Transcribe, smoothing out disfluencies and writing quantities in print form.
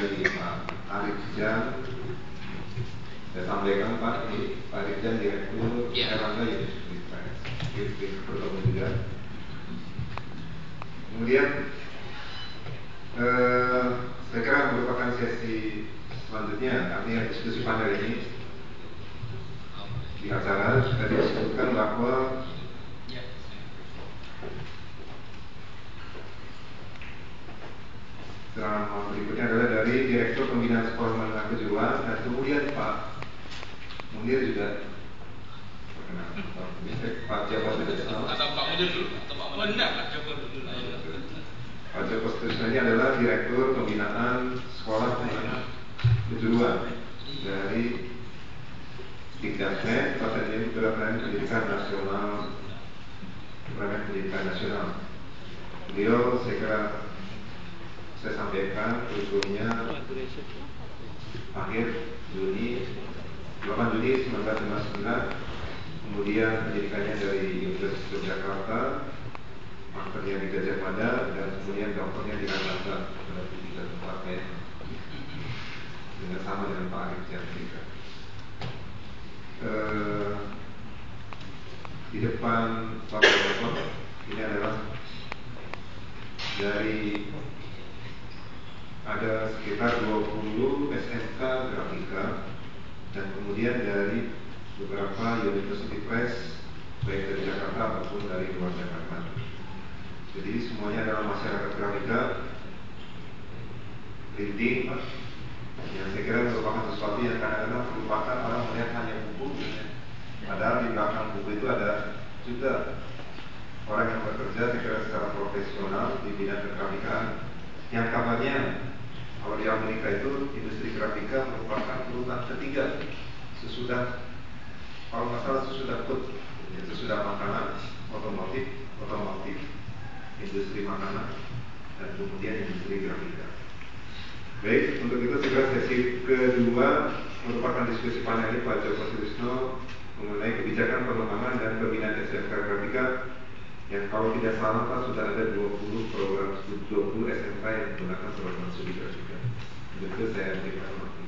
dari Pak Arif Jan. Saya sampaikan Pak, ini Pak Arif Jan Direktur Erlangga Universitas bertemu juga. Kemudian saya kira merupakan sesi selanjutnya. Kami diskusi panel ini di acara tadi disebutkan bahwa ceramah berikutnya adalah dari Direktur Pembinaan Sekolah Menengah Kejuruan, dan kemudian Pak Munir juga Pak Joko Sutrisno. Atau Pak Munir dulu, atau Pak Munir Pak Joko dulu. Pak Joko Sutrisno ini adalah Direktur Pembinaan Sekolah Menengah Kejuruan dari Dikdakmen, Departemen Pendidikan Nasional, Departemen Pendidikan Nasional. Beliau saya kira saya sampaikan usulnya akhir Juni 8 Juni 1959, kemudian pendidikannya dari Universitas Yogyakarta, masternya di Gajah Mada, dan kemudian doktornya di Jakarta. Berarti 3 tempatnya dengan sama dengan Pak Arif Jan juga. Di depan Bapak ini adalah dari ada sekitar 20 SMK grafika, dan kemudian dari beberapa University Press baik dari Jakarta ataupun dari luar Jakarta. Jadi semuanya adalah masyarakat grafika printing, yang saya kira merupakan sesuatu yang kadang-kadang merupakan orang melihat hanya buku, padahal di belakang buku itu ada juga orang yang bekerja saya kira secara profesional di bidang kegrafikaan, yang kabarnya kalau di Amerika itu industri grafika merupakan urutan ketiga sesudah, kalau nggak salah sesudah food, ya, sesudah makanan, otomotif, industri makanan, dan kemudian industri grafika. Baik, untuk itu segera sesi kedua merupakan diskusi panel ini Pak Joko Sutrisno mengenai kebijakan pengembangan dan pembinaan SMK grafika, yang kalau tidak salah Pak sudah ada 20 program 20 SMK yang menggunakan program studi grafika. Itu saya berikan waktu.